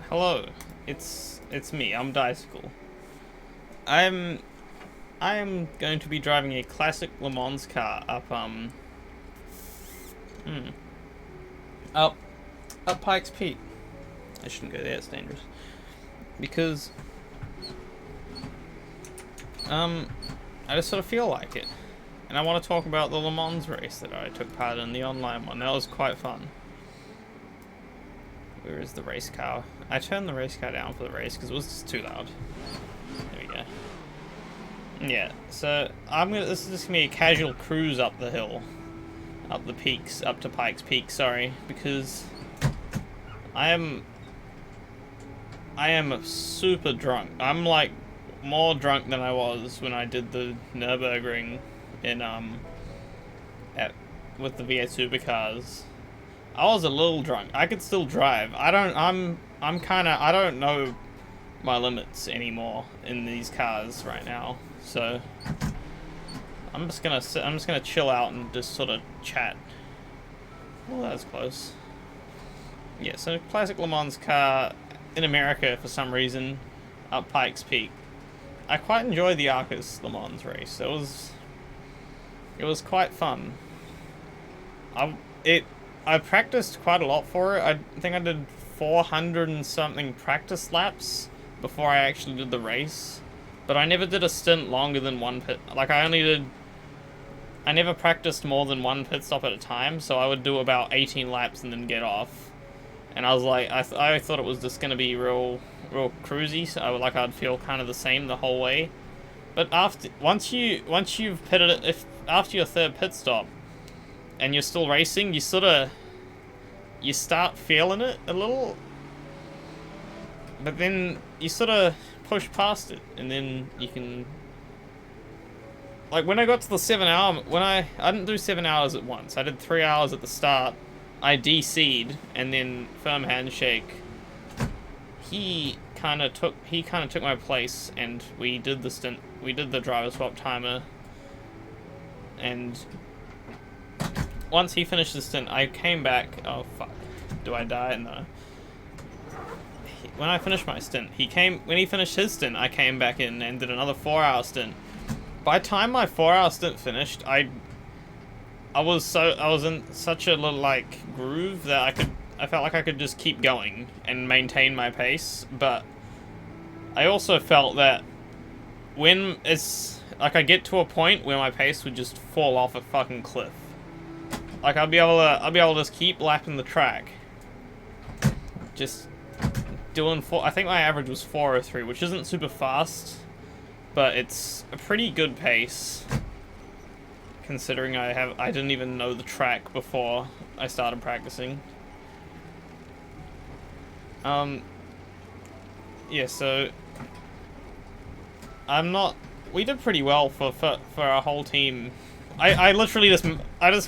Hello, it's me. I'm Dicycle. I'm I am going to be driving a classic Le Mans car hmm, up up Pikes Peak. I shouldn't go there. It's dangerous because I just sort of feel like it, and I want to talk about the Le Mans race that I took part in, the online one. That was quite fun. Where is the race car? I turned the race car down for the race because it was just too loud. There we go. Yeah, so this is just gonna be a casual cruise up the hill. Up the peaks, up to Pikes Peak, sorry, because I am super drunk. I'm like more drunk than I was when I did the Nürburgring in with the V8 supercars. I was a little drunk. I could still drive. I don't know my limits anymore in these cars right now. So I'm just gonna chill out and just sort of chat. Well, that was close. Yeah, so classic Le Mans car in America for some reason, up Pikes Peak. I quite enjoyed the Arcis Le Mans race. It was quite fun. I practiced quite a lot for it. I think I did 400 and something practice laps before I actually did the race. But I never did a stint longer than one pit. Like, I never practiced more than one pit stop at a time, so I would do about 18 laps and then get off. And I was like, I thought it was just gonna be real cruisy, so I'd feel kind of the same the whole way. But once you've pitted it, after your third pit stop, and you're still racing, you start feeling it a little, but then you sort of push past it, and then you can, like, when I got to the 7 hour, I didn't do 7 hours at once. I did 3 hours at the start. I DC'd, and then firm handshake. He kind of took my place, and we did the stint. We did the driver swap timer, and once he finished the stint, I came back. Oh fuck! Do I die? No. When I finished my stint, when he finished his stint, I came back in and did another 4-hour stint. By the time my 4-hour stint finished, I was in such a little like groove that I felt like I could just keep going and maintain my pace. But I also felt that when it's like I get to a point where my pace would just fall off a fucking cliff. Like I'll be able to just keep lapping the track. Just doing I think my average was 4:03, which isn't super fast, but it's a pretty good pace considering I didn't even know the track before I started practicing. Yeah, so we did pretty well for our whole team. I literally just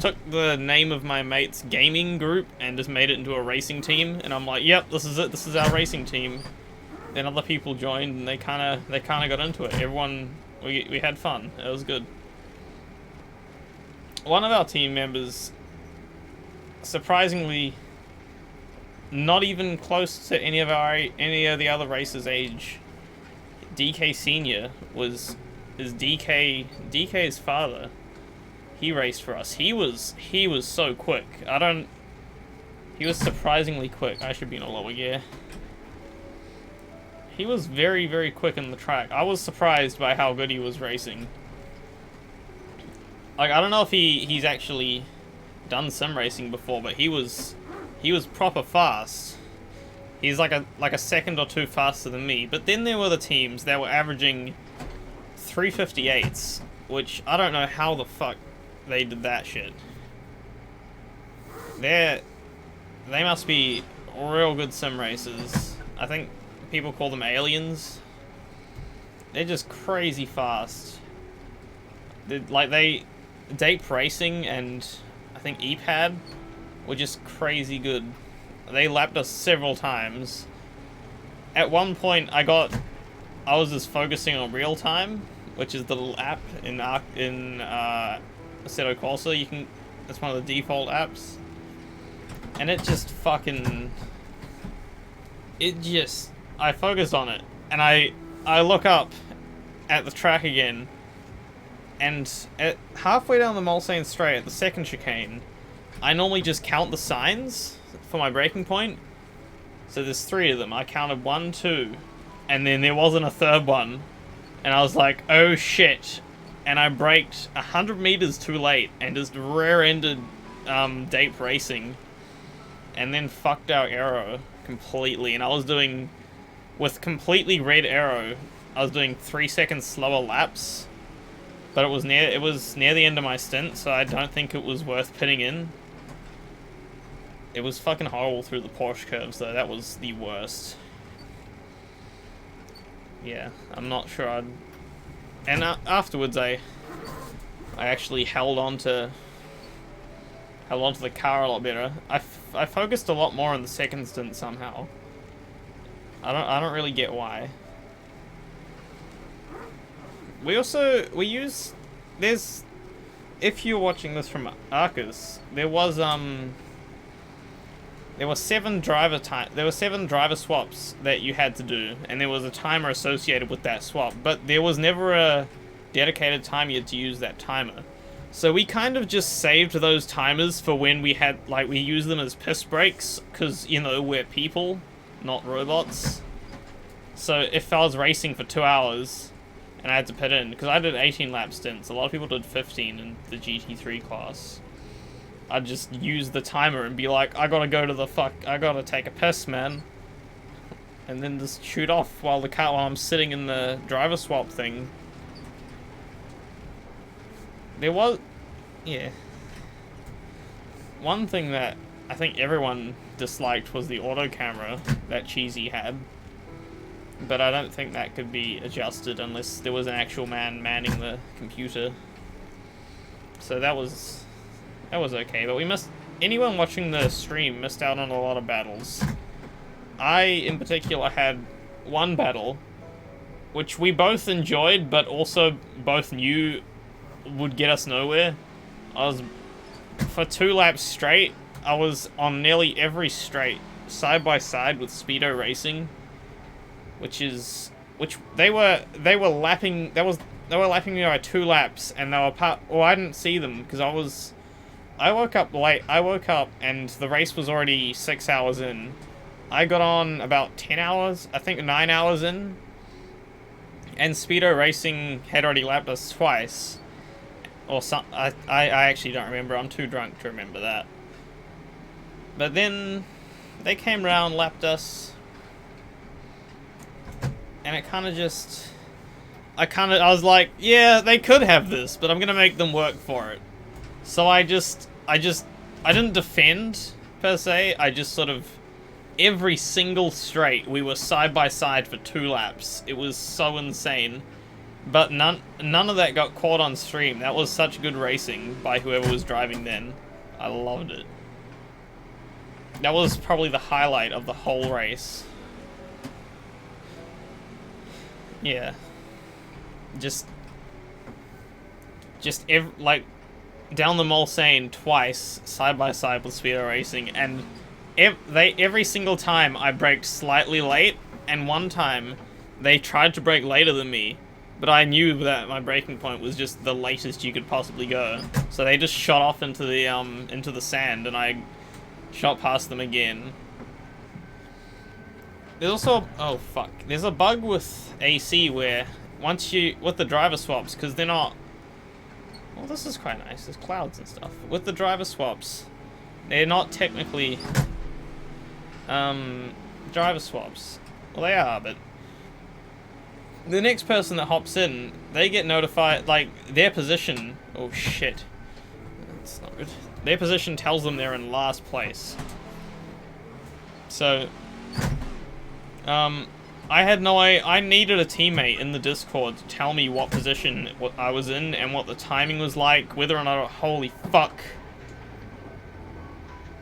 took the name of my mate's gaming group and just made it into a racing team, and I'm like, yep, this is it. This is our racing team. Then other people joined, and they kind of got into it. We had fun. It was good. One of our team members, surprisingly, not even close to any of the other racers' age. DK Senior is DK's father. He raced for us. He was so quick. He was surprisingly quick. I should be in a lower gear. He was very, very quick in the track. I was surprised by how good he was racing. Like, I don't know if he's actually done sim racing before, but he was proper fast. He's like a second or two faster than me. But then there were the teams that were averaging 358s, which I don't know how the fuck they did that shit. They must be real good sim racers. I think people call them aliens. They're just crazy fast. Dape Racing and I think EPAD were just crazy good. They lapped us several times. At one point, I was just focusing on real time, which is the little app in Assetto Corsa. It's one of the default apps, and it just fucking it just, I focus on it, and I look up at the track again, and at halfway down the Mulsanne Straight at the second chicane, I normally just count the signs for my braking point. So there's 3 of them. I counted 1, 2, and then there wasn't a third one, and I was like, oh shit, and I braked 100 meters too late and just rear-ended Dape Racing, and then fucked our aero completely, and I was doing, with completely red aero, I was doing 3 seconds slower laps, but it was near the end of my stint, so I don't think it was worth pitting in. It was fucking horrible through the Porsche curves, though. That was the worst. Yeah, I'm not sure I'd... And afterwards, I actually held on to the car a lot better. I focused a lot more on the second stint somehow. I don't really get why. If you're watching this from Arcis, there were 7 driver swaps that you had to do, and there was a timer associated with that swap, but there was never a dedicated time you had to use that timer. So we kind of just saved those timers for when we had, like, we used them as piss breaks, because, you know, we're people, not robots. So if I was racing for 2 hours, and I had to pit in, because I did 18 lap stints, a lot of people did 15 in the GT3 class. I'd just use the timer and be like, I gotta take a piss, man. And then just shoot off while I'm sitting in the driver swap thing. Yeah. One thing that I think everyone disliked was the auto camera that Cheesy had. But I don't think that could be adjusted unless there was an actual man manning the computer. So that was okay, but anyone watching the stream missed out on a lot of battles. I, in particular, had one battle, which we both enjoyed, but also both knew would get us nowhere. For 2 laps straight, I was on nearly every straight, side by side with Speedo Racing, which they were lapping me by 2 laps, and they were I didn't see them, because I woke up late. I woke up and the race was already 6 hours in. I got on about 10 hours, I think 9 hours in. And Speedo Racing had already lapped us twice. Or some, I actually don't remember. I'm too drunk to remember that. But then they came around, lapped us. And it kind of just... I was like, yeah, they could have this, but I'm gonna make them work for it. So I didn't defend, per se, I just sort of, every single straight, we were side by side for 2 laps. It was so insane. But none of that got caught on stream. That was such good racing by whoever was driving then. I loved it. That was probably the highlight of the whole race. Yeah. Like, down the Mulsanne twice, side by side with Speedo Racing, and every single time I braked slightly late, and one time they tried to brake later than me, but I knew that my braking point was just the latest you could possibly go, so they just shot off into the sand, and I shot past them again. There's also, oh fuck, there's a bug with AC where with the driver swaps, because they're not... Well, this is quite nice. There's clouds and stuff. With the driver swaps, they're not technically driver swaps. Well, they are, but the next person that hops in, they get notified, like, their position... Oh, shit. That's not good. Their position tells them they're in last place. So, I needed a teammate in the Discord to tell me what position I was in and what the timing was like, whether or not, holy fuck,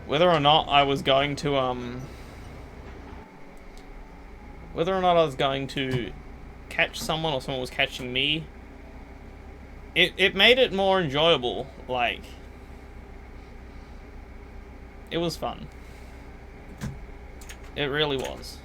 whether or not I was going to, catch someone or someone was catching me. It made it more enjoyable, like, it was fun. It really was.